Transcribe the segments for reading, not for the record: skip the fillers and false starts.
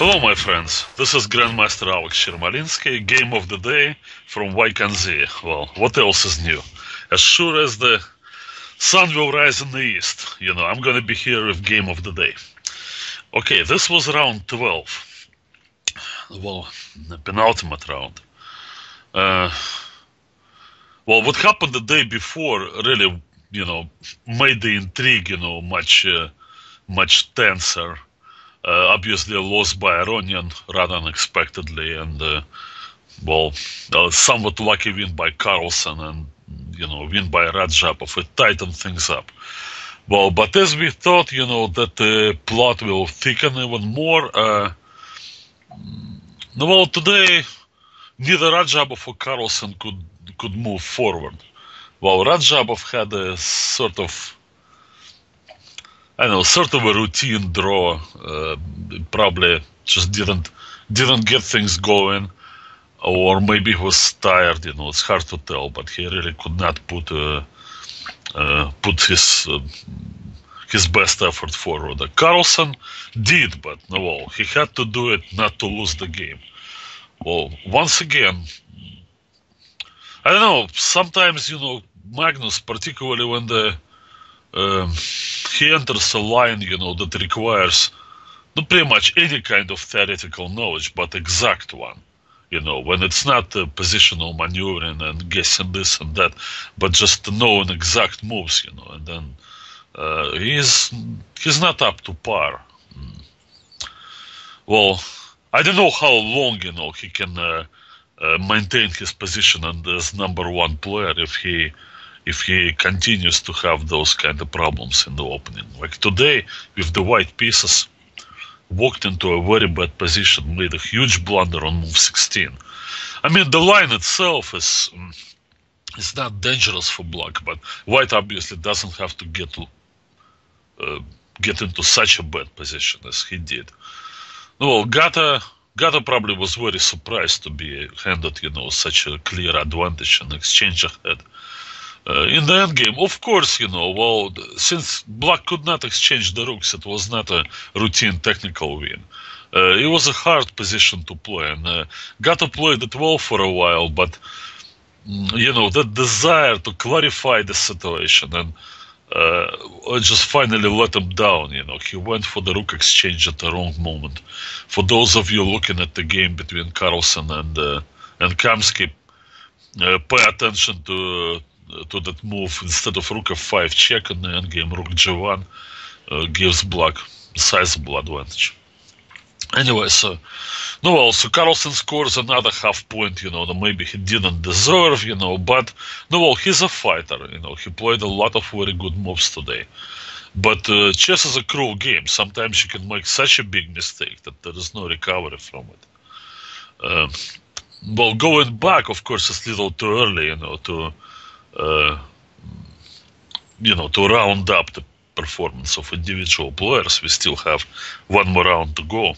Hello, my friends. This is Grandmaster Yermolinsky, game of the day from Wijk. Well, what else is new? As sure as the sun will rise in the east, I'm gonna be here with game of the day. Okay, this was round 12. Well, the penultimate round. Well, what happened the day before really, made the intrigue, much tenser. Obviously, a loss by Aronian rather unexpectedly, and somewhat lucky win by Carlsen, and win by Rajapov. It tightened things up. Well, but as we thought, that the plot will thicken even more. Today neither Rajapov or Carlsen could move forward. Well, Rajapov had a sort of a routine draw. Probably just didn't get things going, or maybe he was tired. It's hard to tell. But he really could not put his best effort forward. Carlsen did, but he had to do it not to lose the game. Well, once again, I don't know. Sometimes Magnus, particularly when he enters a line, that requires not pretty much any kind of theoretical knowledge, but exact one. When it's not positional maneuvering and guessing this and that, but just knowing exact moves, and then he's not up to par. Well, I don't know how long, he can maintain his position as number one player if he continues to have those kind of problems in the opening. Like today, with the white pieces, walked into a very bad position, made a huge blunder on move 16. I mean, the line itself is not dangerous for black, but white obviously doesn't have to get into such a bad position as he did. Well, Gata probably was very surprised to be handed, such a clear advantage and exchange ahead. In the endgame, of course, since black could not exchange the rooks, it was not a routine technical win. It was a hard position to play, and Gata played it well for a while, but, that desire to clarify the situation and just finally let him down. He went for the rook exchange at the wrong moment. For those of you looking at the game between Carlsen and Kamsky, pay attention to that move. Instead of rook f5 check in the endgame, rook g1 gives black a sizable advantage. Anyway, so Carlsen scores another half point, that maybe he didn't deserve, but he's a fighter, he played a lot of very good moves today. But chess is a cruel game. Sometimes you can make such a big mistake that there is no recovery from it. Going back, of course, it's a little too early, to round up the performance of individual players. We still have one more round to go.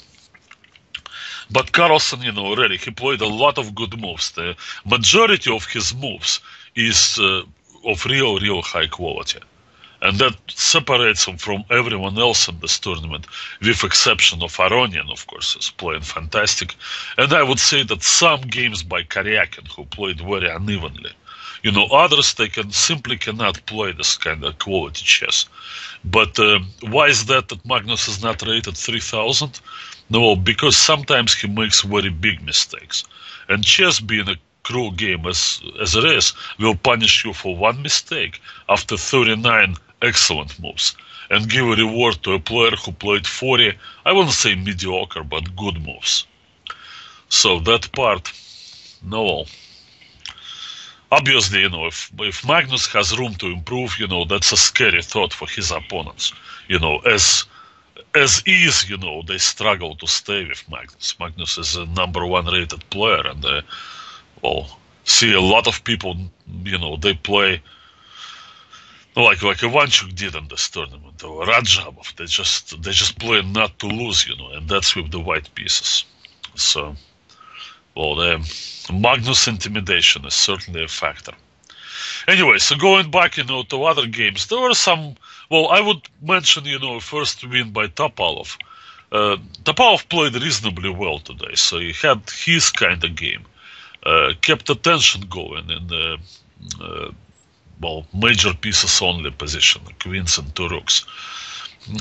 But Carlsen, already, he played a lot of good moves. The majority of his moves is of real high quality. And that separates him from everyone else in this tournament, with exception of Aronian, of course, is playing fantastic. And I would say that some games by Karyakin, who played very unevenly. Others, they simply cannot play this kind of quality chess. But why is that Magnus is not rated 3000? No, because sometimes he makes very big mistakes. And chess, being a cruel game as it is, will punish you for one mistake after 39 excellent moves, and give a reward to a player who played 40, I wouldn't say mediocre, but good moves. So that part, obviously, if Magnus has room to improve, that's a scary thought for his opponents. As is, they struggle to stay with Magnus. Magnus is a number one rated player, and see a lot of people, they play like Ivanchuk did in this tournament, or Rajapov. They just play not to lose, and that's with the white pieces. So, the Magnus intimidation is certainly a factor. Anyway, so going back, to other games, there were some. Well, I would mention, first win by Topalov. Topalov played reasonably well today, so he had his kind of game. Kept attention going in the major pieces only position, queens and two rooks.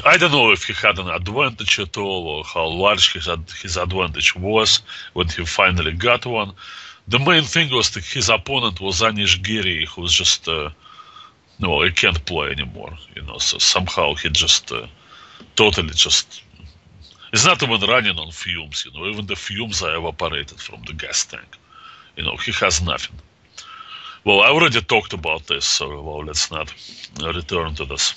I don't know if he had an advantage at all or how large his advantage was when he finally got one. The main thing was that his opponent was Anish Giri, who's just, he can't play anymore, so somehow he just totally just, he's not even running on fumes, even the fumes are evaporated from the gas tank. He has nothing. Well, I already talked about this, so let's not return to this.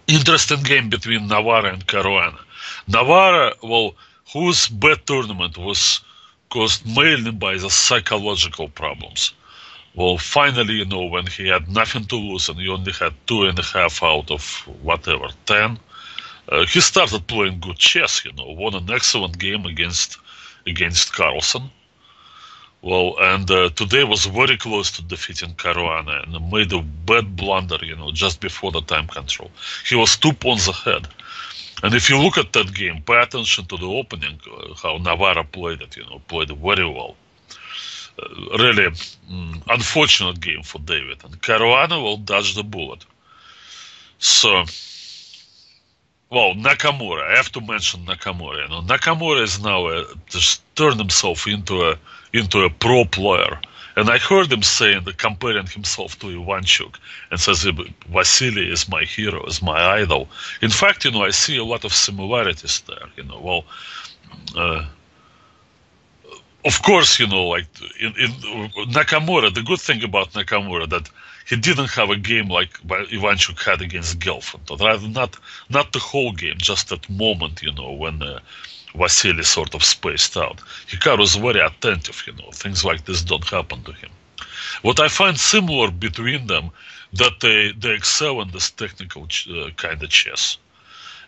Interesting game between Navarra and Caruana. Navarra, whose bad tournament was caused mainly by the psychological problems. Finally, when he had nothing to lose and he only had 2.5 out of 10, he started playing good chess, won an excellent game against Carlsen. And today was very close to defeating Caruana and made a bad blunder, just before the time control. He was 2 pawns ahead. And if you look at that game, pay attention to the opening, how Navarra played it, played very well. Really unfortunate game for David. And Caruana, dodged the bullet. So, Nakamura, I have to mention Nakamura. Nakamura is now just turned himself into a pro player. And I heard him saying, comparing himself to Ivanchuk, and says, Vasily is my hero, is my idol. In fact, I see a lot of similarities there, of course, like in Nakamura, the good thing about Nakamura that he didn't have a game like Ivanchuk had against Gelfand. Rather, not the whole game, just that moment, when Vasily sort of spaced out. Hikaru is very attentive, things like this don't happen to him. What I find similar between them, that they excel in this technical kind of chess.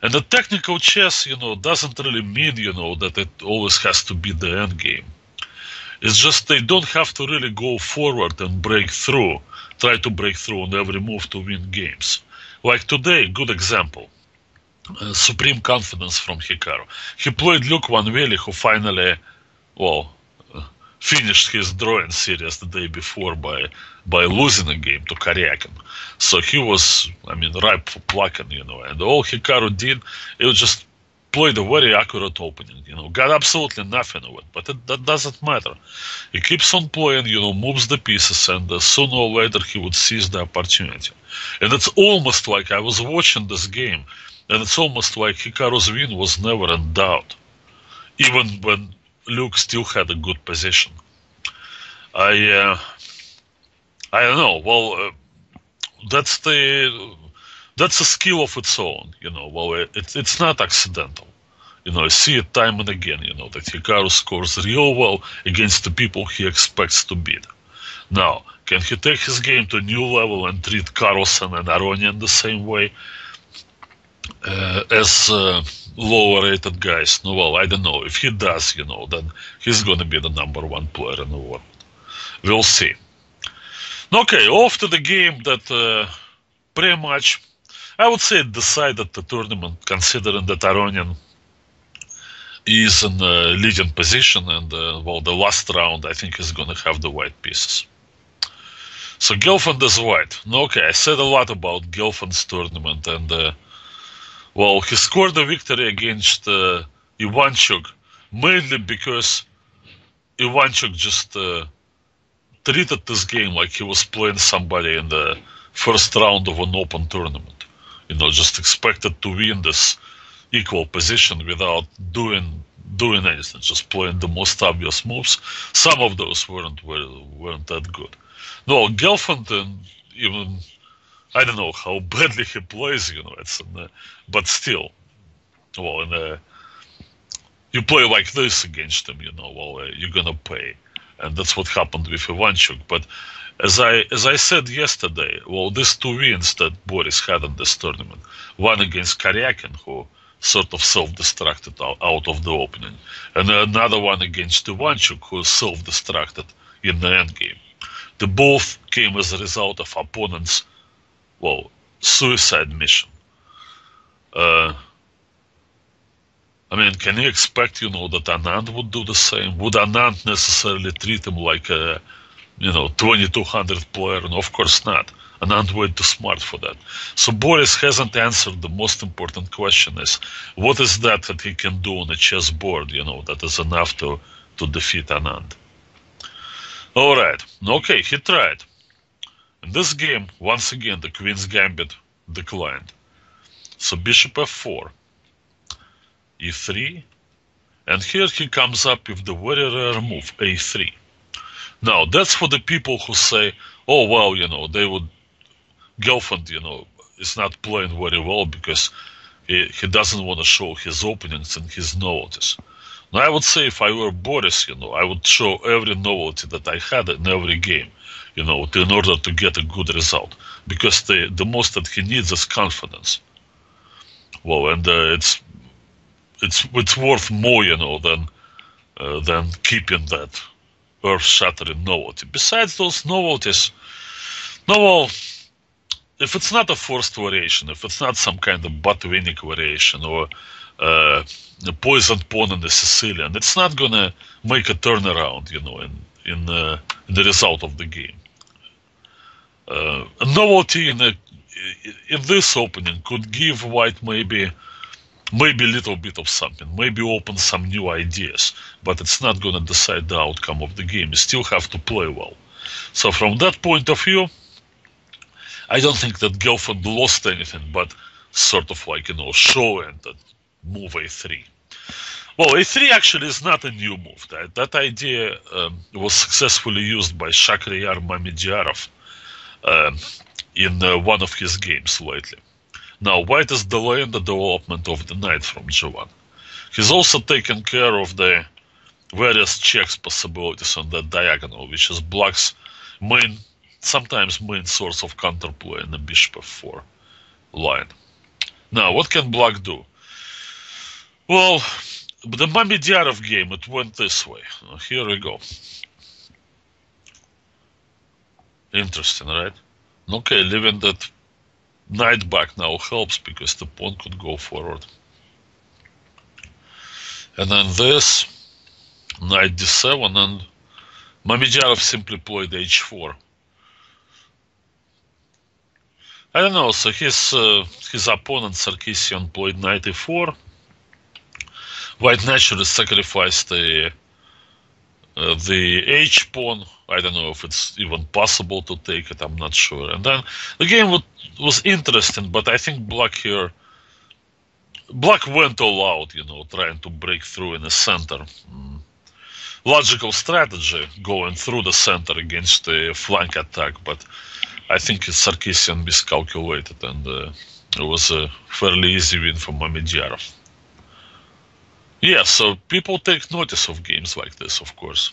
And the technical chess, doesn't really mean, that it always has to be the end game. It's just they don't have to really go forward and try to break through on every move to win games. Like today, good example. Supreme confidence from Hikaru. He played Luke Van Veli, who finally, finished his drawing series the day before by losing a game to Karyakin. So he was, ripe for plucking, and all Hikaru did, it was just played a very accurate opening, got absolutely nothing of it, but that doesn't matter. He keeps on playing, moves the pieces, and sooner or later he would seize the opportunity. And it's almost like I was watching this game, and it's almost like Hikaru's win was never in doubt, even when Luke still had a good position. I don't know. That's a skill of its own. It's not accidental. I see it time and again. That Hikaru scores real well against the people he expects to beat. Now, can he take his game to a new level and treat Carlsen and Aronian the same way as lower-rated guys? No, I don't know. If he does, then he's going to be the #1 player in the world. We'll see. Okay, off to the game that pretty much, I would say, decided the tournament, considering that Aronian is in a leading position, and the last round I think is going to have the white pieces. So Gelfand is white. Okay, I said a lot about Gelfand's tournament, and he scored a victory against Ivanchuk, mainly because Ivanchuk just treated this game like he was playing somebody in the first round of an open tournament. Just expected to win this equal position without doing anything, just playing the most obvious moves. Some of those weren't that good. No, Gelfand, even I don't know how badly he plays, but still, you play like this against him, you're gonna pay, and that's what happened with Ivanchuk. But as I said yesterday, these 2 wins that Boris had in this tournament, one against Karyakin, who sort of self-destructed out of the opening, and another one against Ivanchuk, who self-destructed in the endgame. They both came as a result of opponents' suicide mission. I mean, can you expect, that Anand would do the same? Would Anand necessarily treat him like a, 2200 player? No, of course not. Anand way too smart for that. So Boris hasn't answered the most important question: is what is that he can do on a chessboard? That is enough to defeat Anand. All right. Okay, he tried. In this game, once again, the Queen's Gambit declined. So Bishop f4, e3, and here he comes up with the very rare move, a3. Now, that's for the people who say, oh, well, they would, Gelfand, is not playing very well because he doesn't want to show his openings and his novelties. Now, I would say if I were Boris, I would show every novelty that I had in every game, in order to get a good result. Because the most that he needs is confidence. Well, and it's worth more, than keeping that earth-shattering novelty. Besides those novelties, if it's not a forced variation, if it's not some kind of Botvinnik variation or the poisoned pawn in the Sicilian, it's not gonna make a turnaround, in the result of the game. A novelty in this opening could give White maybe a little bit of something, maybe open some new ideas, but it's not going to decide the outcome of the game. You still have to play well. So from that point of view, I don't think that Gelfand lost anything, but sort of like, showing that move a3. Well, a3 actually is not a new move. That idea was successfully used by Shakhriyar Mamediyarov in one of his games lately. Now, White is delaying the development of the knight from g1. He's also taken care of the various checks possibilities on that diagonal, which is Black's sometimes main source of counterplay in the bishop f4 line. Now, what can Black do? Well, the Mamediyarov game, it went this way. Here we go. Interesting, right? Okay, leaving that knight back now helps because the pawn could go forward. And then this, knight d7, and Mamediyarov simply played h4. I don't know, so his opponent Sarkisian played knight e4. White naturally sacrificed the h pawn. I don't know if it's even possible to take it, I'm not sure. And then the game was interesting, but I think Black went all out, trying to break through in the center. Logical strategy, going through the center against the flank attack, but I think Sarkisian miscalculated, and it was a fairly easy win for Mamediyarov. Yeah, so people take notice of games like this, of course.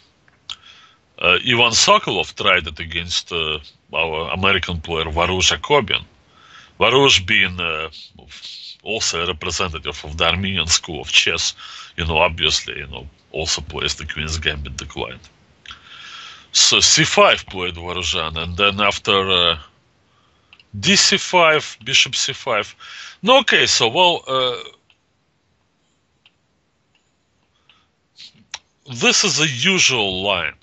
Ivan Sokolov tried it against our American player Varush Akobian. Varush being also a representative of the Armenian school of chess, obviously, also plays the Queen's Gambit declined. So c5 played Varuzhan, and then after dc5, bishop c5. No, okay, so, well, this is a usual line.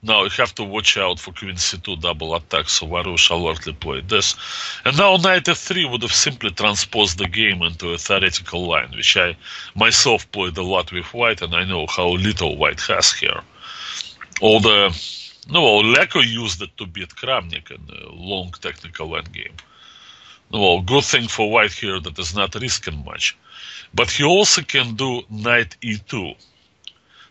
Now you have to watch out for queen c2 double attack, so Varush alertly played this. And now knight f3 would have simply transposed the game into a theoretical line, which I myself played a lot with White, and I know how little White has here. Leko used it to beat Kramnik in a long technical endgame. Well, good thing for White here that is not risking much. But he also can do knight e2,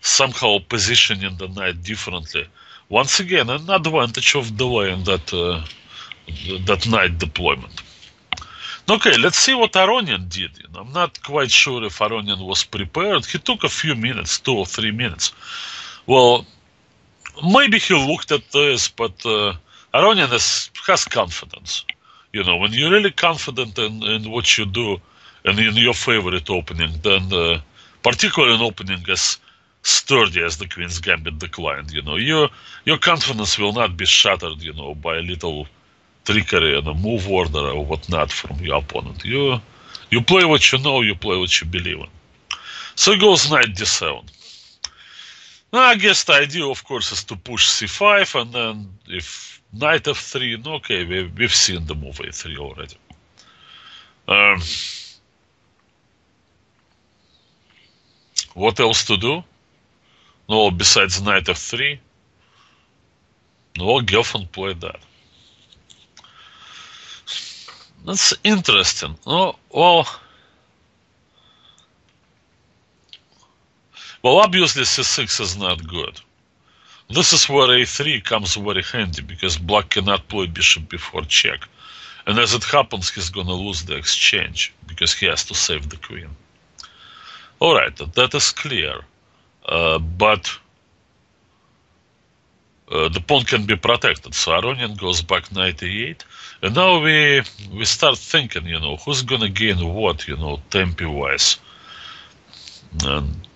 somehow positioning the knight differently. Once again, an advantage of delaying that knight deployment. Okay, let's see what Aronian did. I'm not quite sure if Aronian was prepared. He took a few minutes, 2 or 3 minutes. Well, maybe he looked at this, but Aronian has confidence. When you're really confident in what you do and in your favorite opening, then particularly an opening as sturdy as the Queen's Gambit declined, your confidence will not be shattered, by a little trickery and a move order or whatnot from your opponent. You play what you know, you play what you believe in. So he goes knight d7. Now, I guess the idea, of course, is to push c5, and then if knight f3, okay, we've seen the move a3 already. What else to do? No, besides knight f3. No, Gelfand played that. That's interesting. Oh, well, obviously c6 is not good. This is where a3 comes very handy, because black cannot play bishop before check. And as it happens, he's gonna lose the exchange, because he has to save the queen. Alright, that is clear. But the pawn can be protected. So Aronian goes back knight e8. And now we start thinking, who's gonna gain what, tempi-wise. And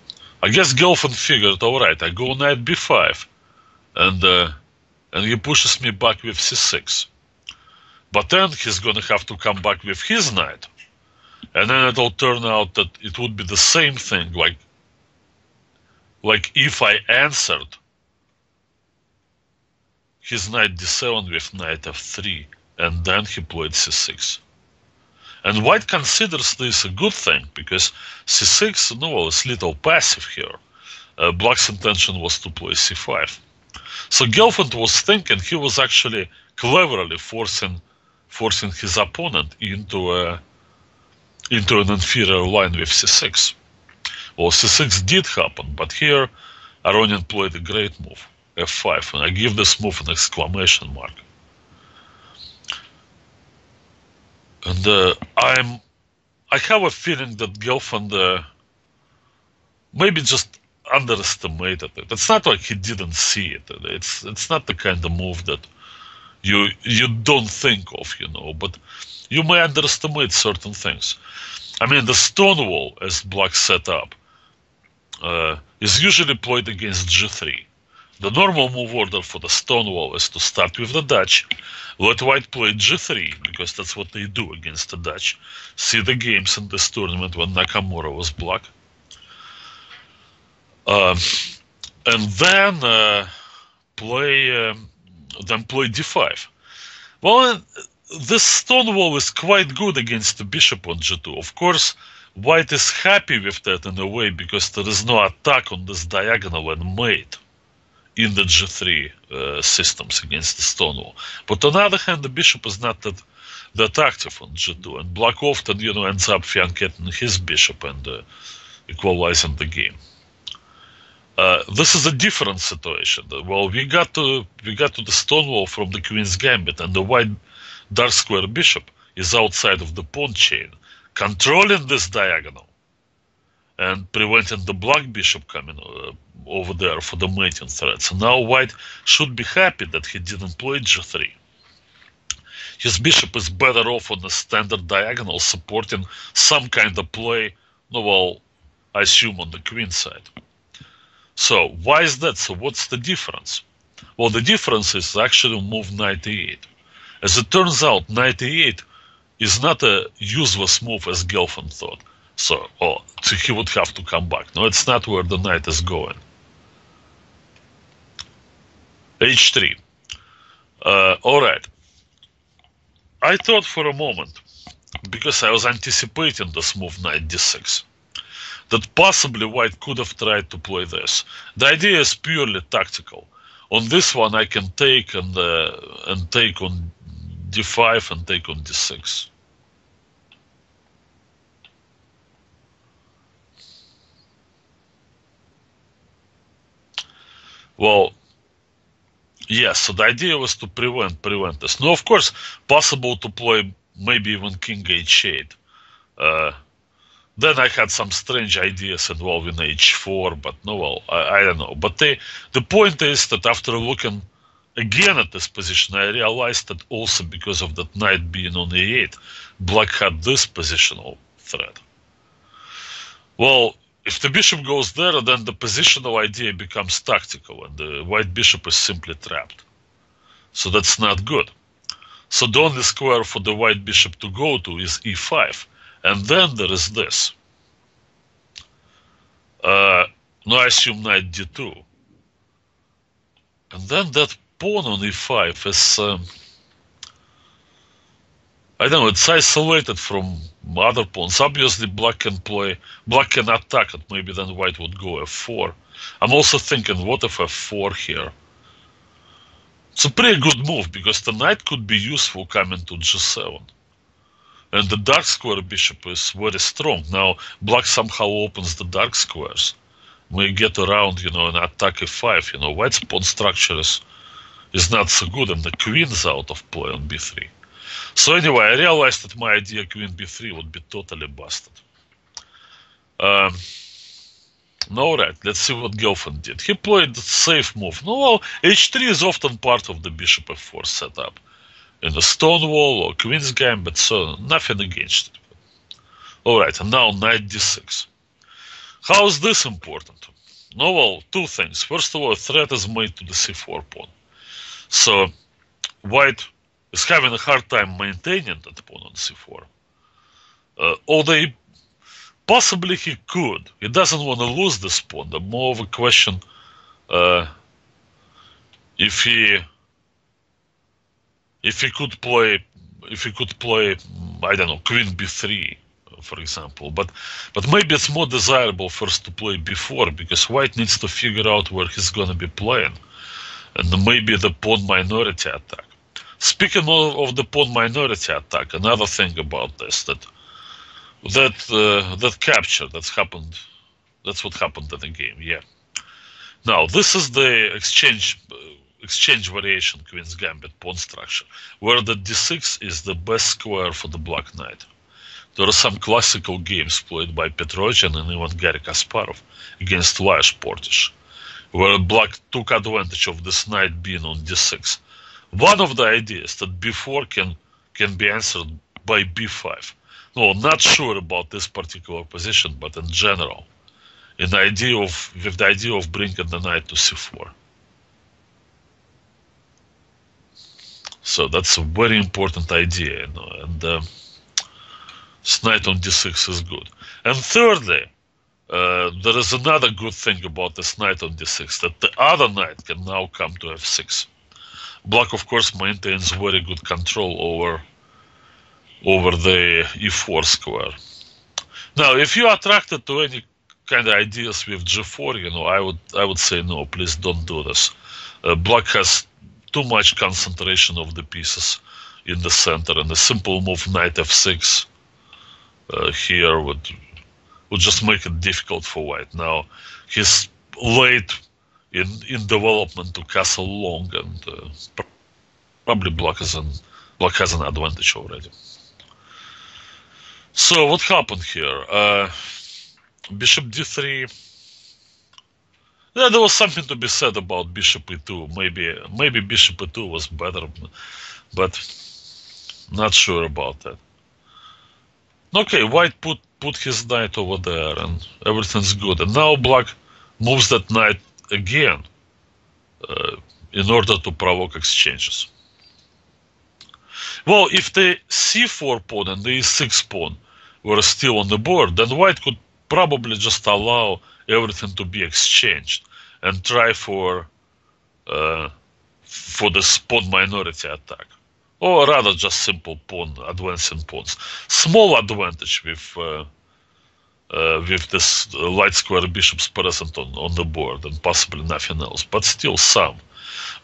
I guess Gelfand figured, alright, I go knight b5. And he pushes me back with c6. But then he's gonna have to come back with his knight. And then it'll turn out that it would be the same thing, like if I answered his knight d7 with knight f3, and then he played c6. And White considers this a good thing, because c6, is little passive here. Black's intention was to play c5. So Gelfand was thinking he was actually cleverly forcing his opponent into an inferior line with c6. Well, c6 did happen, but here Aronian played a great move, f5, and I give this move an exclamation mark. And I have a feeling that Gelfand maybe just underestimated it. It's not like he didn't see it. It's not the kind of move that you don't think of, but you may underestimate certain things. I mean, the stone wall, as black set up, is usually played against g3. The normal move order for the stone wall is to start with the Dutch, let White play g3, because that's what they do against the Dutch. See the games in this tournament when Nakamura was black. And then play d5. Well, this stone wall is quite good against the bishop on g2. Of course, White is happy with that in a way, because there is no attack on this diagonal and mate in the g3 systems against the stone wall. But on the other hand, the bishop is not that active on g2, and black often ends up fianchetting his bishop and equalizing the game. This is a different situation. Well, we got to the stone wall from the queen's gambit, and the white dark square bishop is outside of the pawn chain, controlling this diagonal and preventing the black bishop coming over there for the mating threat. So now White should be happy that he didn't play g3. His bishop is better off on the standard diagonal, supporting some kind of play, I assume on the queen side. So why is that? So what's the difference? Well, the difference is actually move knight e8. As it turns out, knight e8 is not a useless move as Gelfand thought. So he would have to come back. No, it's not where the knight is going. h3. Alright. I thought for a moment, because I was anticipating this move knight d6, that possibly White could have tried to play this. The idea is purely tactical. On this one, I can take and take on d5 and take on d6. Well, yes, so the idea was to prevent this. Now, of course, possible to play maybe even king h8. Then I had some strange ideas involving h4, but I don't know. But the point is that after looking again at this position, I realized that also because of that knight being on a8, black had this positional threat. Well, if the bishop goes there, then the positional idea becomes tactical, and the white bishop is simply trapped. So that's not good. So the only square for the white bishop to go to is e5. And then there is this. No, I assume knight d2. And then that pawn on e5 is, I don't know, it's isolated from other pawns. Obviously, black can attack it. Maybe then white would go f4. I'm also thinking, what if f4 here? It's a pretty good move, because the knight could be useful coming to g7. And the dark square bishop is very strong. Now, black somehow opens the dark squares. We get around, an attack f5. White's pawn structure is not so good, and the queen's out of play on b3. So anyway, I realized that my idea queen b3 would be totally busted. Alright, let's see what Gelfand did. He played the safe move. No, well, h3 is often part of the bishop f4 setup. In a Stonewall or Queen's Gambit, so nothing against it. Alright, and now knight d6. How is this important? No, well, two things. First of all, a threat is made to the c4 pawn. So, white is having a hard time maintaining that pawn on c4. Although possibly he could. He doesn't want to lose this pawn. The more of a question if he could play, I don't know, queen b3, for example. But maybe it's more desirable first to play b4, because white needs to figure out where he's going to be playing, and maybe the pawn minority attack. Speaking of the pawn minority attack, another thing about this, that capture that's happened, that's what happened in the game. Yeah. Now this is the exchange variation Queen's Gambit pawn structure, where the d6 is the best square for the black knight. There are some classical games played by Petrosian and even Garry Kasparov against Lajos Portish, where black took advantage of this knight being on d6. One of the ideas that b4 can be answered by b5. No, not sure about this particular position, but in general, with the idea of bringing the knight to c4. So that's a very important idea, and this knight on d6 is good. And thirdly, there is another good thing about this knight on d6, that the other knight can now come to f6. Black, of course, maintains very good control over the e4 square. Now, if you are attracted to any kind of ideas with g4, I would say no, please don't do this. Black has too much concentration of the pieces in the center, and a simple move knight f6 here would just make it difficult for white. Now, he's late in development to castle long, and probably black has an advantage already. So what happened here? Bishop d3. Yeah, there was something to be said about bishop e2. Maybe bishop e2 was better, but not sure about that. Okay, white put his knight over there, and everything's good. And now black moves that knight again in order to provoke exchanges. Well, if the c4 pawn and the e6 pawn were still on the board, then white could probably just allow everything to be exchanged and try for this pawn minority attack, or rather just simple pawn advancing pawns. Small advantage with this light square bishops present on the board, and possibly nothing else, but still some.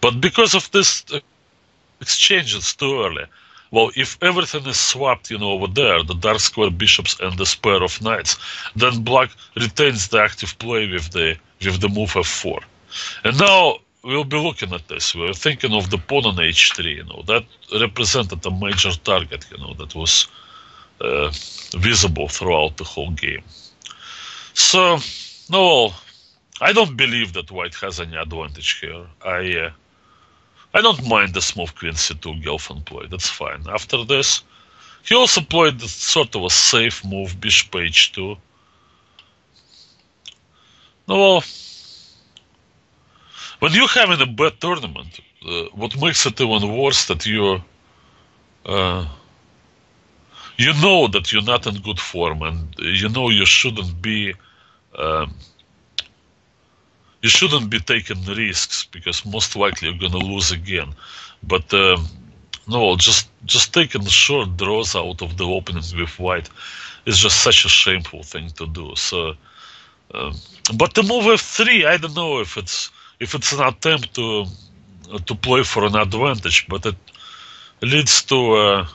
But because of this exchange, it's too early. Well, if everything is swapped, over there, the dark square bishops and this pair of knights, then black retains the active play with the move f4. And now we'll be looking at this. We're thinking of the pawn on h3. That represented a major target. That was visible throughout the whole game. So, no, I don't believe that white has any advantage here. I don't mind this move queen c2 Gelfand played. That's fine. After this, he also played sort of a safe move, bishop h2. Well, when you're having a bad tournament, what makes it even worse that you know that you're not in good form, and you shouldn't be you shouldn't be taking risks because most likely you're gonna lose again. But no, just taking short draws out of the openings with white is just such a shameful thing to do. So, but the move f3, I don't know if it's an attempt to play for an advantage, but it leads to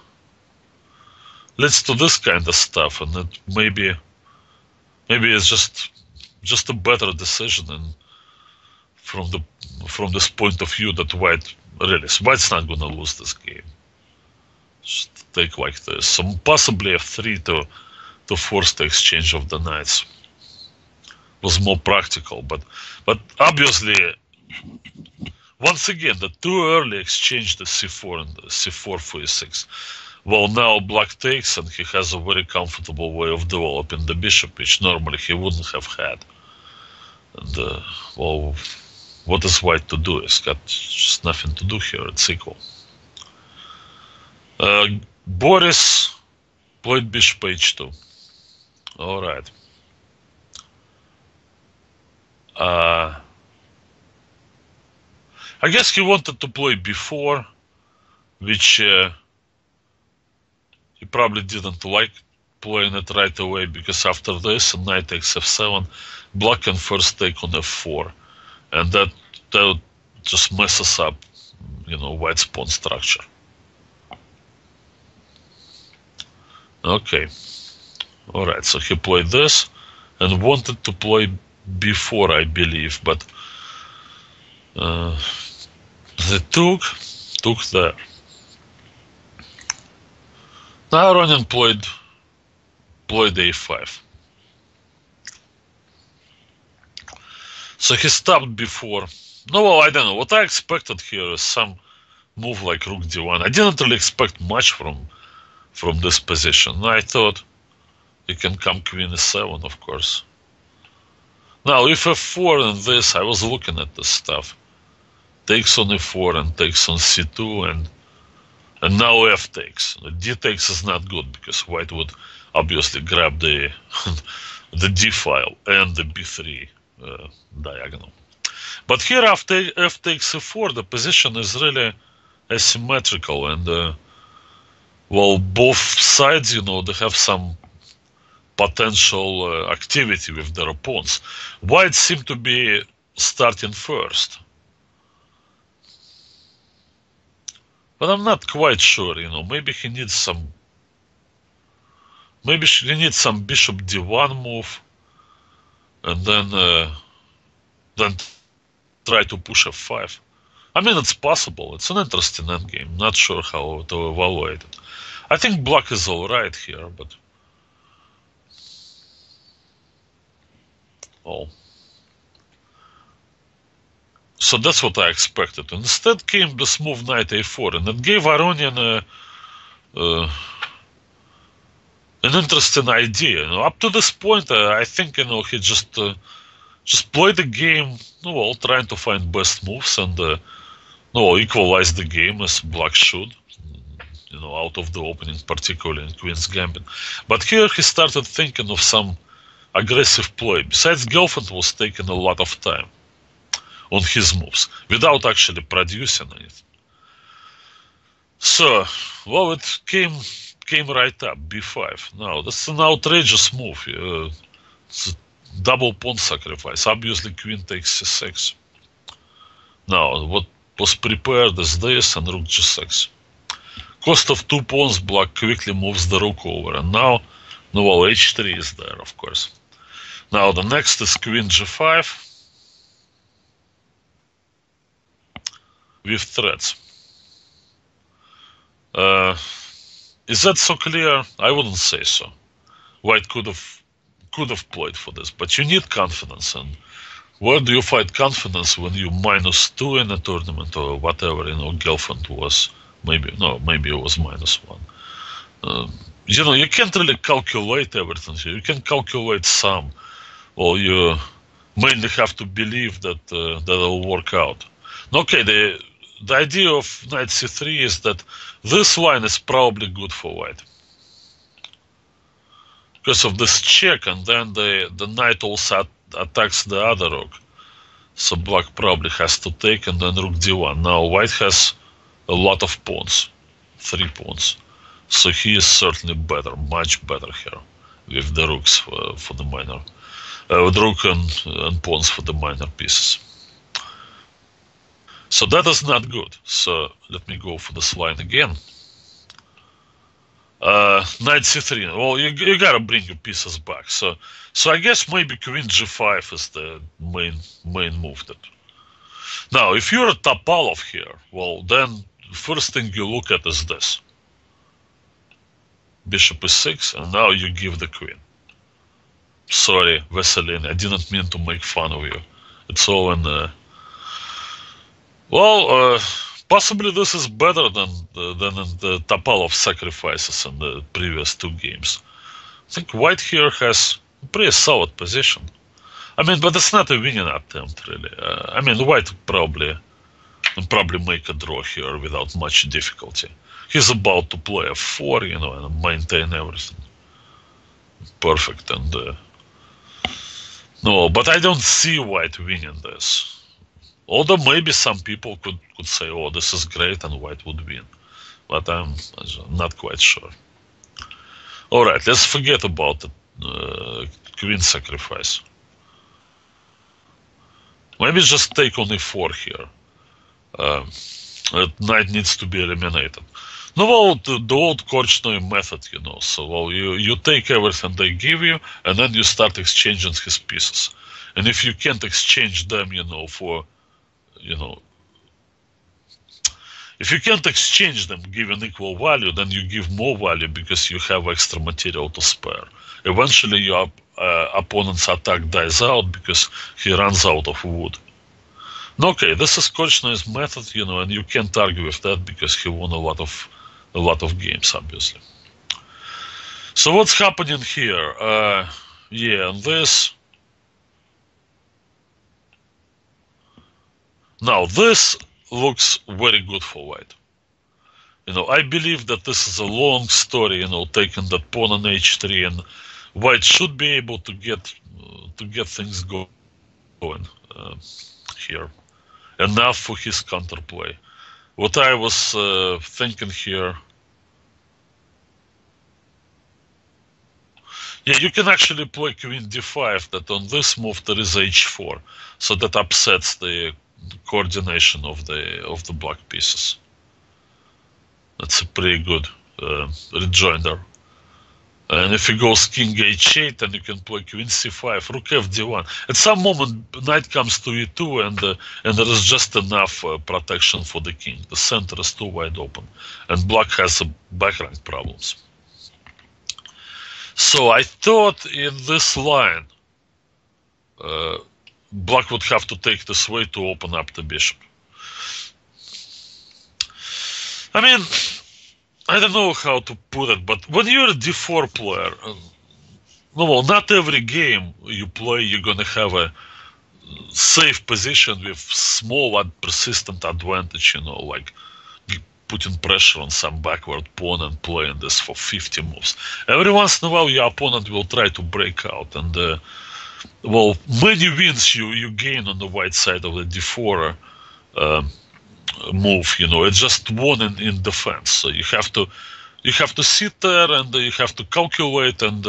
this kind of stuff, and it maybe it's just a better decision, and from this point of view that white's not gonna lose this game. Just take like this. So possibly f3 to force the exchange of the knights was more practical, but obviously once again the too early exchange the c4 and the c4 for e6. Well, now black takes, and he has a very comfortable way of developing the bishop, which normally he wouldn't have had. And well, what is white to do? He's got just nothing to do here. It's equal. Boris played bishop h2. All right. I guess he wanted to play b4, which he probably didn't like playing it right away, because after this, knight takes f7, black can first take on f4, and that just messes up, white's pawn structure. Okay, all right. So he played this and wanted to play b4, I believe, but they took there. Now Aronian played a5. So he stopped before. No, well, I don't know. What I expected here is some move like rook d1. I didn't really expect much from this position. I thought he can come queen e7, of course. Now, if f4 and this, I was looking at this stuff. Takes on e4 and takes on c2, and now f takes. D takes is not good, because white would obviously grab the the d file and the b3 diagonal. But here after f takes e4, the position is really asymmetrical, and well, both sides, they have some potential activity with their opponents. White seem to be starting first, but I'm not quite sure. Maybe he needs some. Maybe he needs some bishop d1 move, and then try to push f5. I mean, it's possible. It's an interesting endgame. Not sure how to evaluate it. I think black is all right here, but oh. So that's what I expected. Instead came this move knight a4, and it gave Aronian an interesting idea. Up to this point, I think he just played the game, trying to find best moves and equalize the game as black should, out of the opening, particularly in Queen's Gambit. But here he started thinking of some aggressive play. Besides, Gelfand was taking a lot of time on his moves without actually producing anything. So, well, it came right up, b5. Now, that's an outrageous move. It's a double pawn sacrifice. Obviously, queen takes c6. Now, what was prepared is this and rook g6. Cost of 2 pawns, black quickly moves the rook over. And now, h3 is there, of course. Now, the next is queen g5 with threats. Is that so clear? I wouldn't say so. White could have played for this, but you need confidence, and where do you find confidence when you -2 in a tournament or whatever? Gelfand was maybe it was -1. You can't really calculate everything here. You can calculate some, or you mainly have to believe that it'll work out. Okay, the idea of knight c3 is that this line is probably good for white because of this check, and then the knight also attacks the other rook. So black probably has to take, and then rook d1. Now white has a lot of pawns, 3 pawns. So he is certainly better, much better here, with the rooks for the minor, with rook and pawns for the minor pieces. So that is not good. So let me go for this line again. Knight c3. Well, you gotta bring your pieces back. So I guess maybe queen g5 is the main move. Now, if you're a Topalov here, well, then first thing you look at is this. Bishop e6, and now you give the queen. Sorry, Veselin, I didn't mean to make fun of you. It's all in the... Well, possibly this is better than in the Topalov sacrifices in the previous 2 games. I think white here has a pretty solid position. I mean, but it's not a winning attempt, really. I mean, white probably make a draw here without much difficulty. He's about to play f4, and maintain everything. Perfect, and... no, but I don't see white winning this. Although maybe some people could say, oh, this is great, and white would win. But I'm not quite sure. Alright, let's forget about the queen sacrifice. Maybe just take on e4 here. Knight needs to be eliminated. No, well, the old Korchnoi method, So, well, you take everything they give you, and then you start exchanging his pieces. And if you can't exchange them, for... if you can't exchange them given equal value, then you give more value because you have extra material to spare. Eventually your opponent's attack dies out because he runs out of wood. Okay, this is Korchnoi's method, and you can't argue with that because he won a lot of games, obviously. So what's happening here? And this... Now, this looks very good for white. I believe that this is a long story, taking that pawn on h3, and white should be able to get things going here. Enough for his counterplay. What I was thinking here... Yeah, you can actually play queen d5, that on this move there is h4, so that upsets the coordination of the black pieces. That's a pretty good rejoinder. And if he goes king h8, then you can play queen c5, rook fd1. At some moment, knight comes to e2, and there is just enough protection for the king. The center is too wide open, and black has back rank problems. So I thought in this line, black would have to take this way to open up the bishop. I mean, I don't know how to put it, but when you're a d4 player, not every game you play you're going to have a safe position with small and persistent advantage, like putting pressure on some backward pawn and playing this for 50 moves. Every once in a while your opponent will try to break out, and many wins you gain on the white side of the d4 move. It's just one in defense. So you have to sit there, and you have to calculate, and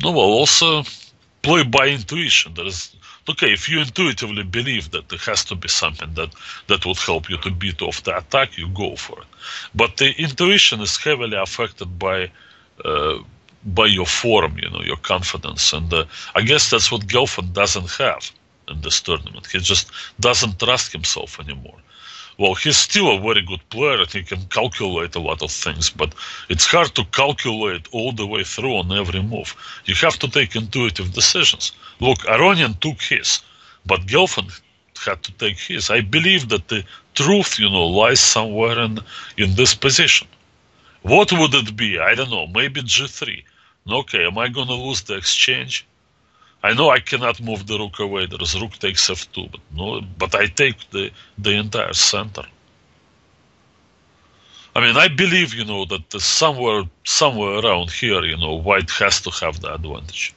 also play by intuition. If you intuitively believe that there has to be something that would help you to beat off the attack, you go for it. But the intuition is heavily affected by your form, your confidence. And I guess that's what Gelfand doesn't have in this tournament. He just doesn't trust himself anymore. Well, he's still a very good player, and he can calculate a lot of things, but it's hard to calculate all the way through on every move. You have to take intuitive decisions. Look, Aronian took his, but Gelfand had to take his. I believe that the truth, lies somewhere in this position. What would it be? I don't know, maybe g3. Okay, am I going to lose the exchange? I know I cannot move the rook away. There is rook takes f2, but I take the entire center. I mean, I believe, that somewhere around here, white has to have the advantage.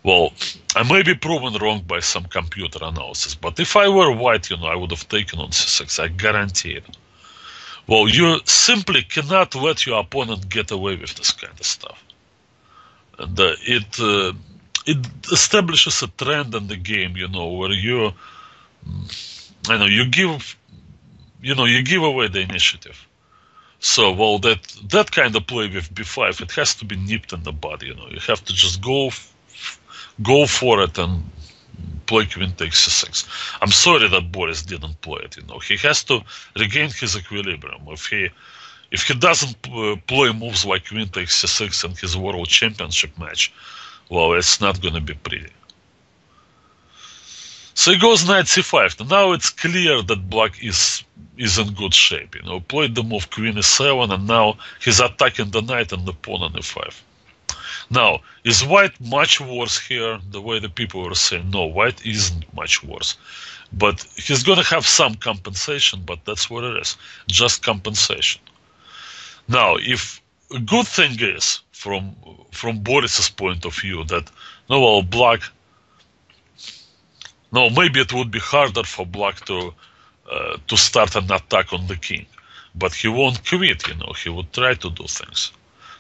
Well, I may be proven wrong by some computer analysis, but if I were white, I would have taken on c6. I guarantee it. Well, you simply cannot let your opponent get away with this kind of stuff. And it establishes a trend in the game, where you give away the initiative. So, well, that kind of play with b5, it has to be nipped in the bud. You have to just go for it and play queen takes c6. I'm sorry that Boris didn't play it. He has to regain his equilibrium. If he doesn't play moves like queen takes c6 in his world championship match, well, it's not going to be pretty. So he goes knight c5. Now it's clear that black is in good shape. Played the move queen e7, and now he's attacking the knight and the pawn on e5. Now, is white much worse here? The way the people were saying, no, white isn't much worse. But he's going to have some compensation, but that's what it is. Just compensation. Now, if a good thing is, from Boris's point of view, that, black... No, maybe it would be harder for black to start an attack on the king. But he won't quit, he would try to do things.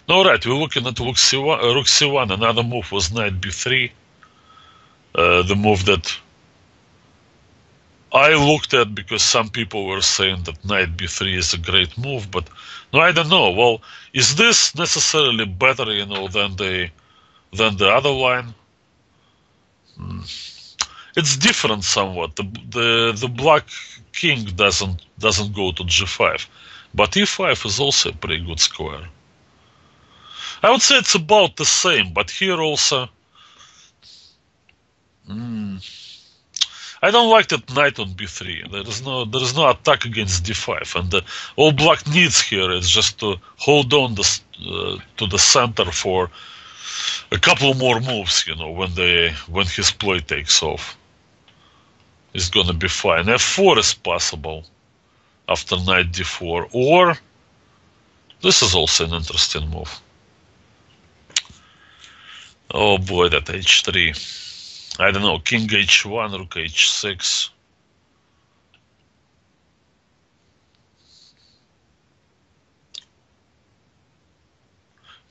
All right, we're looking at rook c1. Another move was knight b3. The move that I looked at because some people were saying that knight b3 is a great move, but no, I don't know. Well, is this necessarily better, than the other line? It's different somewhat. The black king doesn't go to g5, but e5 is also a pretty good square. I would say it's about the same, but here also... I don't like that knight on b3. There is no attack against d5, and all black needs here is just to hold on to the center for a couple more moves, when his play takes off. It's gonna be fine. f4 is possible after knight d4, or this is also an interesting move. Oh boy, that h3. I don't know, king h1, rook h6.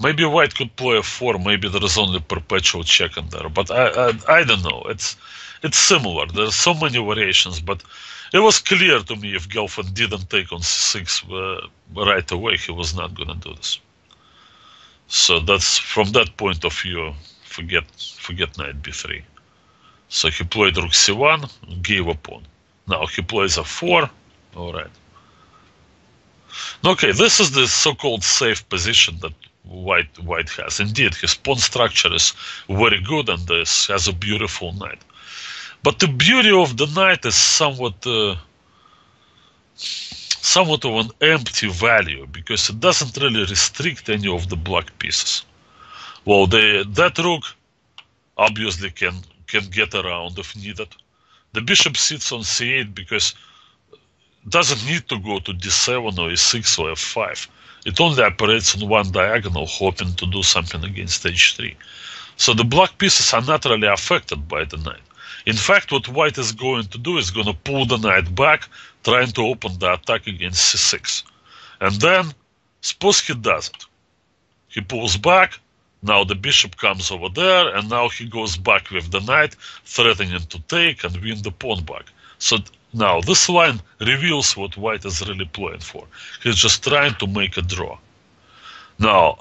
Maybe white could play f4, maybe there is only perpetual check in there, but I don't know. It's similar. There are so many variations, but it was clear to me if Gelfand didn't take on c6 right away, he was not going to do this. So that's, from that point of view, forget knight b3. So he played rook c1, gave a pawn. Now he plays f4. All right. Okay, this is the so-called safe position that white has. Indeed, his pawn structure is very good, and this has a beautiful knight. But the beauty of the knight is somewhat of an empty value, because it doesn't really restrict any of the black pieces. Well, that rook obviously can get around if needed. The bishop sits on c8 because it doesn't need to go to d7 or e6 or f5. It only operates on one diagonal, hoping to do something against h3. So the black pieces are not really affected by the knight. In fact, what white is going to do is going to pull the knight back, trying to open the attack against c6. And then, suppose he does it. He pulls back, now the bishop comes over there, and now he goes back with the knight, threatening to take and win the pawn back. So now this line reveals what white is really playing for. He's just trying to make a draw. Now,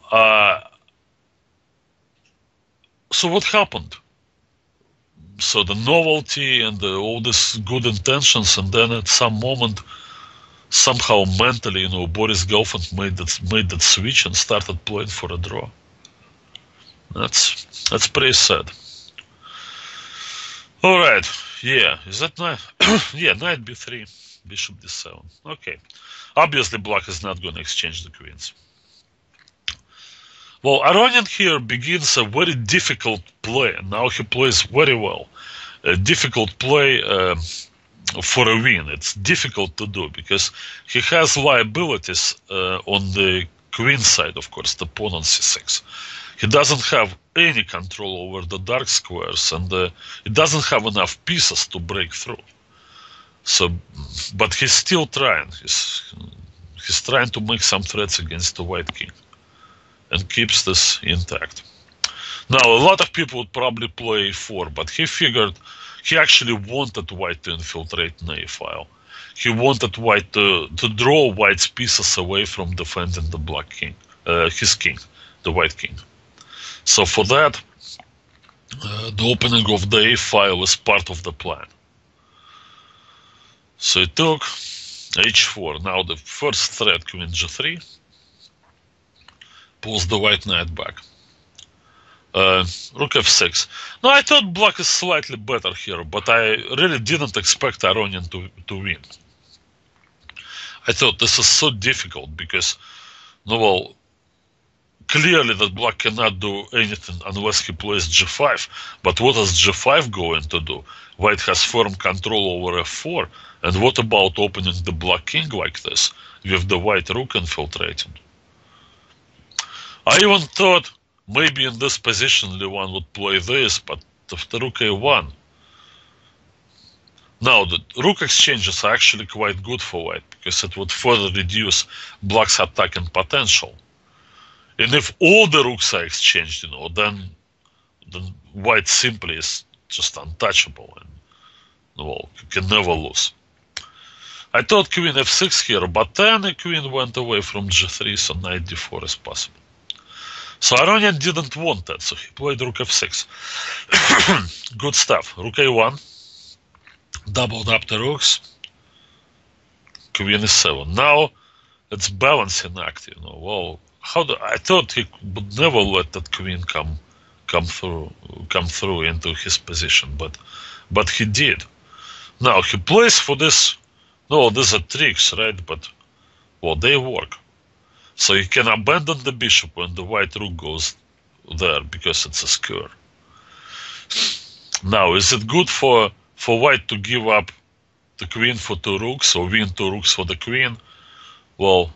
so what happened? So the novelty and all these good intentions, and then at some moment, somehow mentally, Boris Gelfand made that switch and started playing for a draw. That's pretty sad. All right, yeah, is that knight? Yeah, knight b3, bishop d7. Okay, obviously black is not going to exchange the queens. Well, Aronian here begins a very difficult play, and now he plays very well. A difficult play for a win. It's difficult to do because he has liabilities on the queen side, of course, the pawn on c6. He doesn't have any control over the dark squares, and it doesn't have enough pieces to break through. So, but he's still trying. He's trying to make some threats against the white king, and keeps this intact. Now, a lot of people would probably play a4, but he figured he actually wanted white to infiltrate in a file. He wanted white to draw white's pieces away from defending the black king, his king, the white king. So for that, the opening of the a file is part of the plan. So he took h4. Now the first threat, queen g3, pulls the white knight back. Rook f6. Now I thought black is slightly better here, but I really didn't expect Aronian to win. I thought this is so difficult because, well, clearly that black cannot do anything unless he plays g5. But what is g5 going to do? White has firm control over f4. And what about opening the black king like this, with the white rook infiltrating? I even thought maybe in this position Levan would play this, but after rook a1. Now the rook exchanges are actually quite good for white, because it would further reduce black's attacking potential. And if all the rooks are exchanged, then white simply is just untouchable, and well, you can never lose. I thought queen f6 here, but then the queen went away from g3, so knight d4 is possible. So Aronian didn't want that, so he played rook f6. Good stuff. Rook a1, doubled up the rooks, queen e7. Now it's balancing act, Well, I thought he would never let that queen come through into his position, but he did. Now he plays for this. No, these are tricks, right? But well, they work. So you can abandon the bishop when the white rook goes there because it's a square. Now, is it good for white to give up the queen for two rooks or win two rooks for the queen? Well,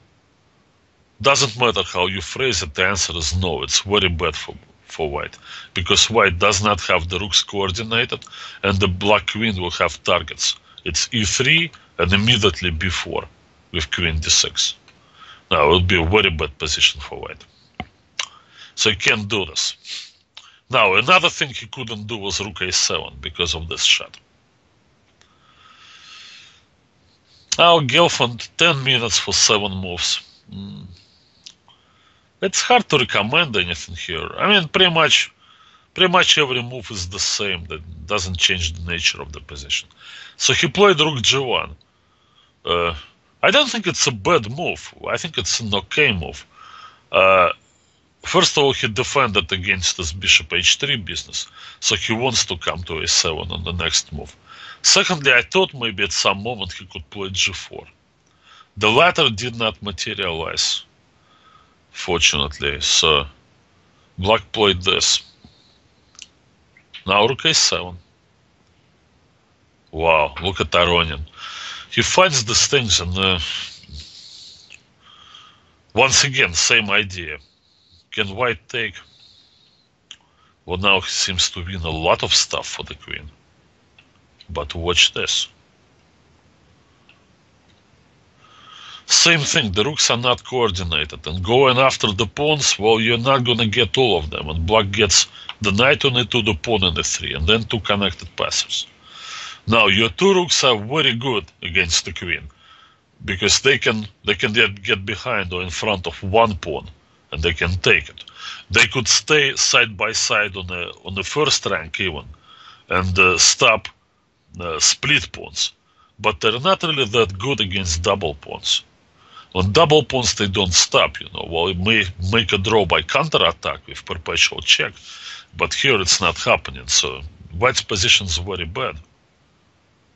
doesn't matter how you phrase it, the answer is no. It's very bad for white, because white does not have the rooks coordinated and the black queen will have targets. It's e3 and immediately b4 with queen d6. Now it will be a very bad position for white. So he can't do this. Now another thing he couldn't do was rook a7 because of this shot. Now Gelfand, 10 minutes for 7 moves. It's hard to recommend anything here. I mean, pretty much every move is the same. That doesn't change the nature of the position. So he played rook g1. I don't think it's a bad move. I think it's an okay move. First of all, he defended against this bishop h3 business, so he wants to come to a7 on the next move. Secondly, I thought maybe at some moment he could play g4. The latter did not materialize, fortunately, so black played this. Now rook a7. Wow, look at Aronian. He finds these things, and once again, same idea. Can white take? Well, now he seems to win a lot of stuff for the queen. But watch this. Same thing, the rooks are not coordinated, and going after the pawns, well, you're not going to get all of them, and black gets the knight on e2, the pawn on e3, and then two connected passes. Now, your two rooks are very good against the queen, because they can get behind or in front of one pawn, and they can take it. They could stay side by side on the first rank even, and stop split pawns. But they're not really that good against double pawns. On double pawns, they don't stop, Well, it may make a draw by counterattack with perpetual check, but here it's not happening, so white's position is very bad.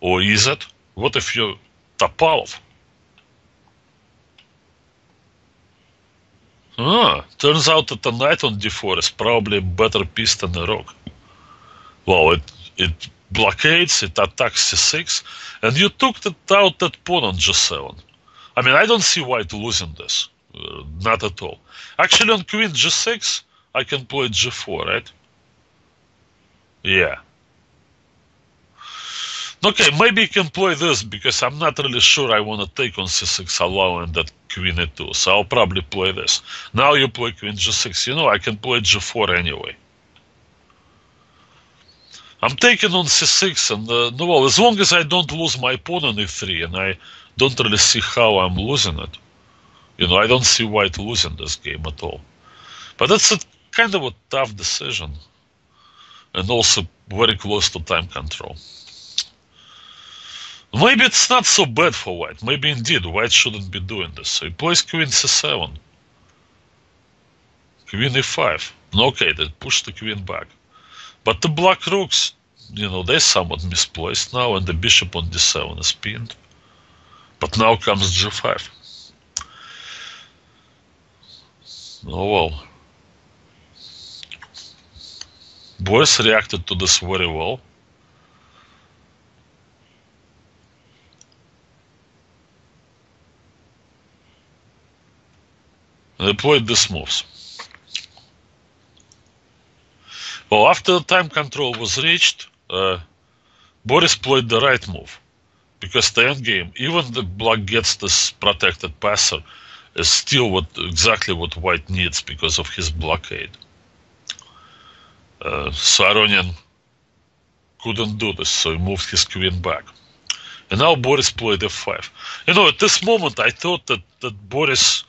Or is it? What if you Topalov? Turns out that a knight on d4 is probably a better piece than a rook. Well, it blockades, it attacks c6, and you took out that pawn on g7. I mean, I don't see white losing this. Not at all. Actually, on queen g6, I can play G4, right? Yeah. Okay, maybe you can play this, because I'm not really sure I want to take on C6 allowing that Queen E2, so I'll probably play this. Now you play Queen G6, you know, I can play G4 anyway. I'm taking on C6, and no, well, as long as I don't lose my pawn on E3, and I don't really see how I'm losing it. You know, I don't see White losing this game at all. But that's a kind of a tough decision, and also very close to time control. Maybe it's not so bad for White. Maybe indeed White shouldn't be doing this. So he plays Queen C7. Queen E5. Okay, they push the Queen back. But the black rooks, you know, they're somewhat misplaced now, and the bishop on D7 is pinned. But now comes G5. Oh well. Boris reacted to this very well. They played these moves. Well, after the time control was reached, Boris played the right move, because the endgame, even the black gets this protected passer, is still exactly what White needs because of his blockade. So Aronian couldn't do this, so he moved his queen back. And now Boris played f5. You know, at this moment I thought that Boris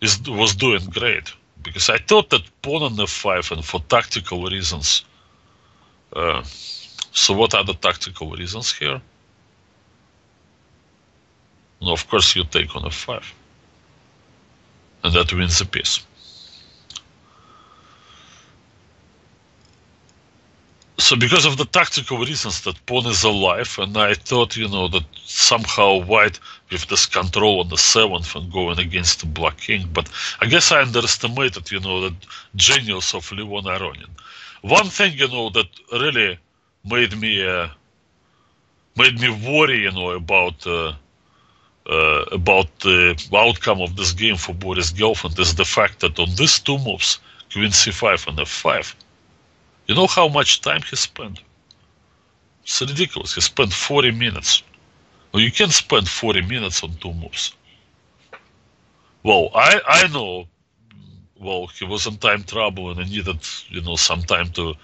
was doing great, because I thought that pawn on f5, and for tactical reasons. So what are the tactical reasons here? No, of course you take on f5, and that wins the piece. So because of the tactical reasons, that pawn is alive, and I thought, you know, that somehow White, with this control on the 7th and going against the black king, but I guess I underestimated, you know, the genius of Levon Aronian. One thing, you know, that really made me worry, you know, about the outcome of this game for Boris Gelfand is the fact that on these two moves, Queen C5 and F5, you know how much time he spent? It's ridiculous. He spent 40 minutes. Well, you can't spend 40 minutes on two moves. Well, I know, well, he was in time trouble and he needed, you know, some time to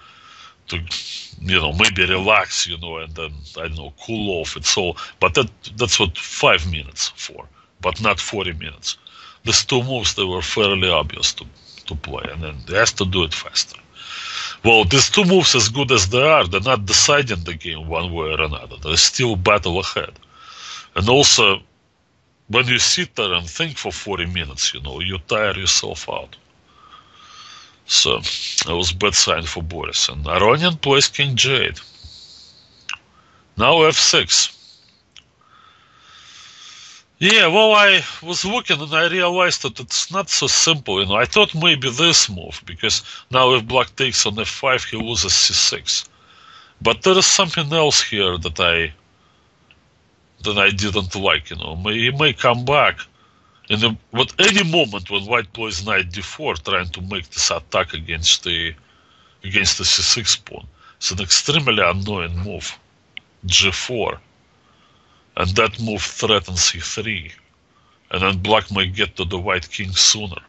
you know, maybe relax, you know, and then, I don't know, cool off. It's all, but that's what 5 minutes for, but not 40 minutes. These two moves, they were fairly obvious to play, and then he has to do it faster. Well, these two moves, as good as they are, they're not deciding the game one way or another. There's still battle ahead. And also, when you sit there and think for 40 minutes, you know, you tire yourself out. So, that was bad sign for Boris. And Aronian plays King G8. Now F6. Yeah, well, I was looking and I realized that it's not so simple, you know. I thought maybe this move, because now if black takes on F5, he loses C6. But there is something else here that I didn't like, you know. He may come back at any moment when White plays knight d4, trying to make this attack against the C6 pawn. It's an extremely annoying move. G4. And that move threatens e3, and then black may get to the white king sooner.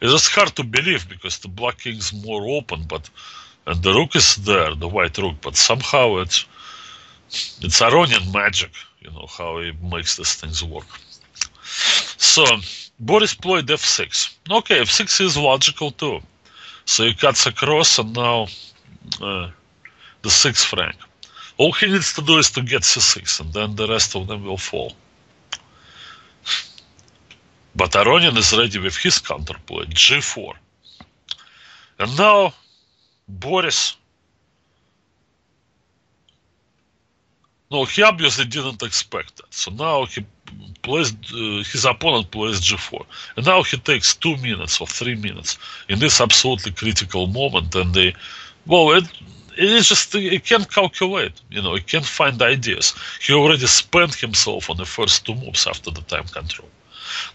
It's just hard to believe, because the black king's more open, and the rook is there, the white rook, but somehow it's Aronian magic, you know, how he makes these things work. So Boris played f6. Okay, f6 is logical too. So he cuts across, and now the 6th rank. All he needs to do is to get c6, and then the rest of them will fall. But Aronian is ready with his counterplay, g4. And now Boris... No, he obviously didn't expect that. So now he plays, his opponent plays g4. And now he takes 2 minutes or 3 minutes in this absolutely critical moment, and it is just, he can't calculate, you know, he can't find ideas. He already spent himself on the first two moves after the time control.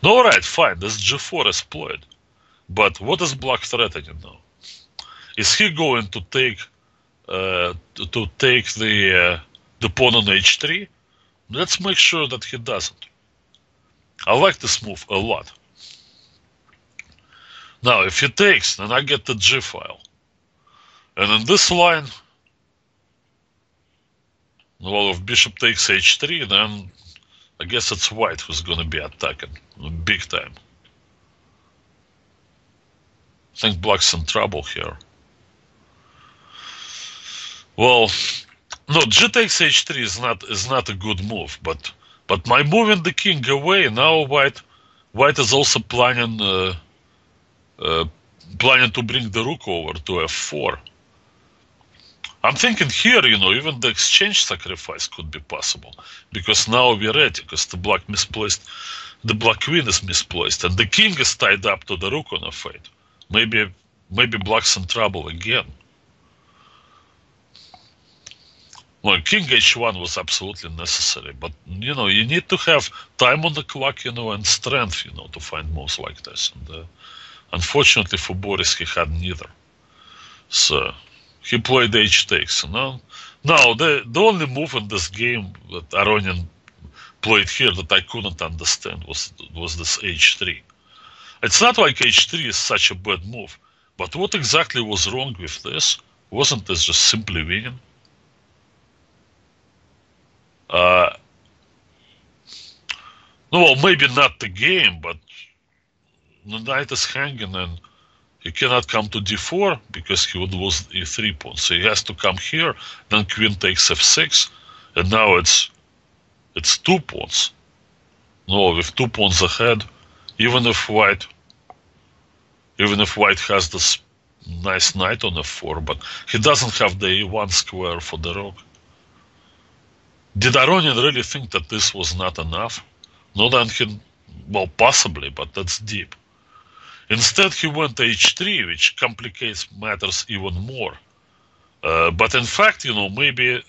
No, alright, fine, this g4 is played. But what is black threatening now? Is he going to take the pawn on h3? Let's make sure that he doesn't. I like this move a lot. Now, if he takes, then I get the G file. And in this line, well, if bishop takes h3, then I guess it's white who's going to be attacking big time. I think black's in trouble here. Well, no, G takes h3 is not a good move, but by moving the king away, now white is also planning to bring the rook over to f4. I'm thinking here, even the exchange sacrifice could be possible, because now we're ready, because the black queen is misplaced, and the king is tied up to the rook on f8. Maybe black's in trouble again. Well, king h1 was absolutely necessary, but you need to have time on the clock, and strength, to find moves like this. And unfortunately for Boris, he had neither. So he played h takes. Now the only move in this game that Aronian played here that I couldn't understand was this h3. It's not like h3 is such a bad move, but what exactly was wrong with this? Wasn't this just simply winning? Well, maybe not the game, but the knight is hanging and he cannot come to d4 because he would lose e3 pawn. So he has to come here, then queen takes f6, and now it's 2 pawns. No, with 2 pawns ahead, even if white has this nice knight on f4, but he doesn't have the e1 square for the rook. Did Aronian really think that this was not enough? No, then well, possibly, but that's deep. Instead, he went h3, which complicates matters even more. But in fact, maybe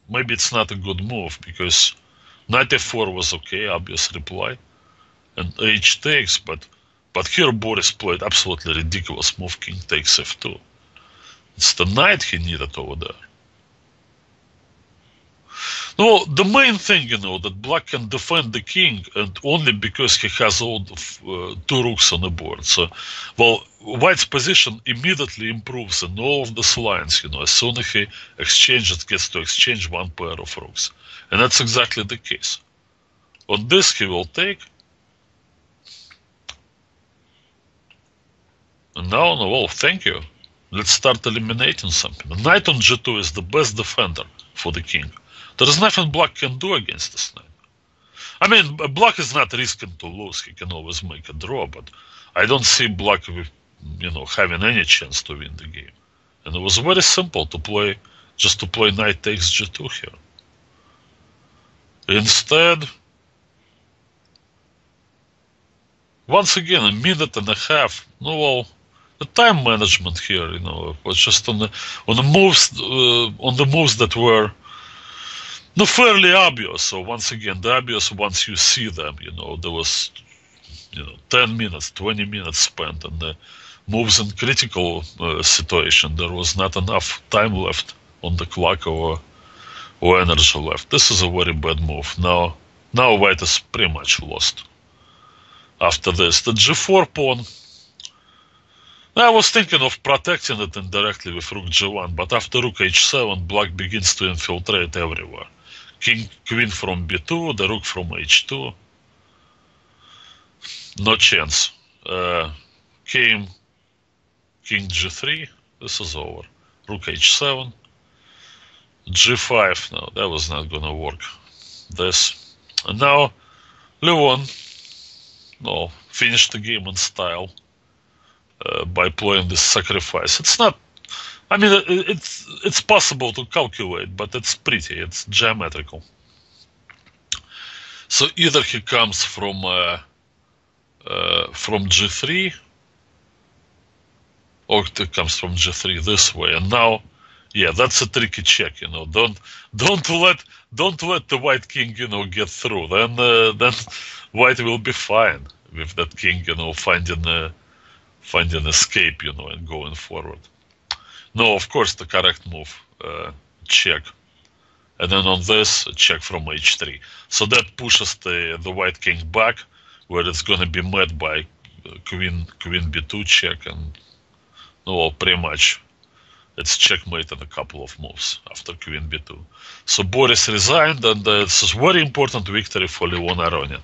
it's not a good move, because knight f4 was okay, obvious reply, and h takes, but here Boris played absolutely ridiculous move, king takes f2. It's the knight he needed over there. No, the main thing, that black can defend the king, and only because he has all 2 rooks on the board. So, well, white's position immediately improves in all of these lines, as soon as he gets to exchange 1 pair of rooks. And that's exactly the case. On this he will take. And now, well, thank you. Let's start eliminating something. Knight on g2 is the best defender for the king. There is nothing black can do against this knight. I mean, black is not risking to lose. He can always make a draw, but I don't see black with, having any chance to win the game. And it was very simple to play knight takes g2 here. Instead, once again, a minute and a half. Well, the time management here, was just on the moves that were fairly obvious. So once again, the obvious once you see them, there was 10 minutes, 20 minutes spent on the moves in critical situation. There was not enough time left on the clock or energy left. This is a very bad move. Now white is pretty much lost. After this, the g4 pawn. I was thinking of protecting it indirectly with rook g1, but after rook h7, black begins to infiltrate everywhere. Queen from b2, the rook from h2. No chance. Came king g3. This is over. Rook h7. g5. No, that was not gonna work. This. And now Levon finished the game in style by playing this sacrifice. It's not. I mean, it's possible to calculate, but it's geometrical. So either he comes from g3, or it comes from g3 this way. And now, yeah, that's a tricky check. Don't let the white king get through. Then white will be fine with that king find an escape, and going forward. No, of course, the correct move, check. And then on this, a check from h3. So that pushes the white king back, where it's going to be met by queen b2 check, and well, pretty much it's checkmate in a couple of moves after queen b2. So Boris resigned, and this is very important victory for Levon Aronian.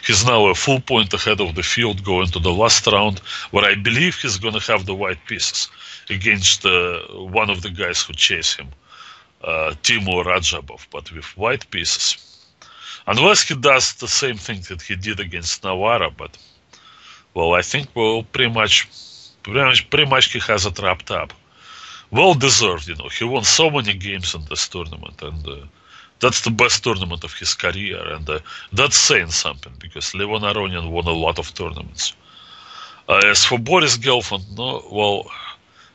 He's now a full point ahead of the field going to the last round, where I believe he's going to have the white pieces against one of the guys who chase him, Timur Rajabov, but with white pieces. Unless he does the same thing that he did against Navarra, but well, I think pretty much he has it wrapped up. Well deserved, He won so many games in this tournament, and that's the best tournament of his career, and that's saying something, because Levon Aronian won a lot of tournaments. As for Boris Gelfand, well,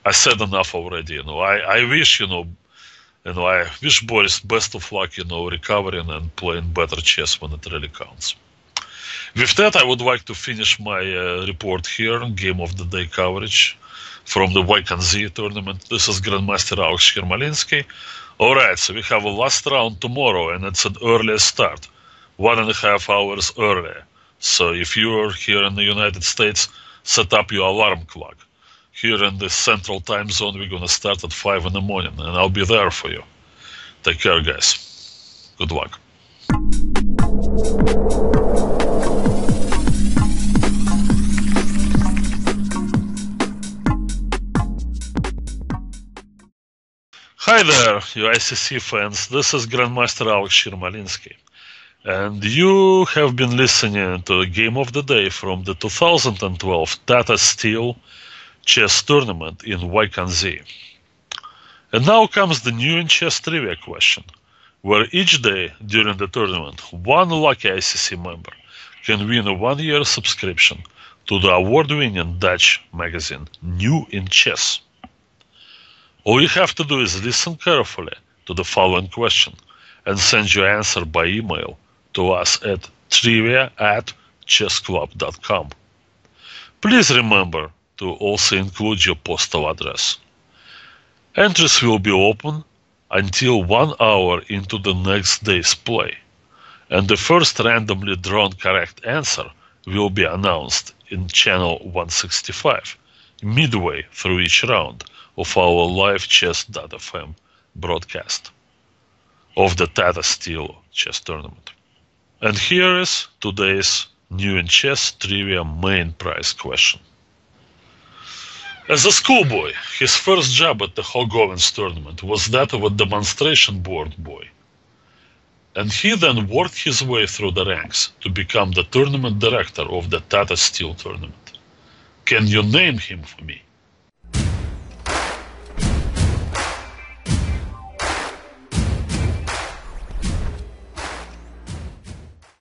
I said enough already. I wish, I wish Boris best of luck, recovering and playing better chess when it really counts. With that, I would like to finish my report here, Game of the Day coverage from the Wijk tournament. This is Grandmaster Yermolinsky. Alright, so we have a last round tomorrow, and it's an earlier start, 1.5 hours earlier. So if you're here in the United States, set up your alarm clock. Here in the Central Time Zone, we're going to start at 5 in the morning, and I'll be there for you. Take care, guys. Good luck. Hi there, you ICC fans. This is Grandmaster Yermolinsky, and you have been listening to a Game of the Day from the 2012 Tata Steel chess tournament in Wijk. And now comes the new in chess trivia question, where each day during the tournament, one lucky ICC member can win a 1-year subscription to the award-winning Dutch magazine New in Chess. All you have to do is listen carefully to the following question and send your answer by email to us at trivia@chessclub.com. Please remember to also include your postal address. Entries will be open until 1 hour into the next day's play, and the first randomly drawn correct answer will be announced in channel 165, midway through each round of our live chess.fm broadcast of the Tata Steel chess tournament. And here is today's New in Chess trivia main prize question. As a schoolboy, his first job at the Hogovens tournament was that of a demonstration board boy. And he then worked his way through the ranks to become the tournament director of the Tata Steel tournament. Can you name him for me?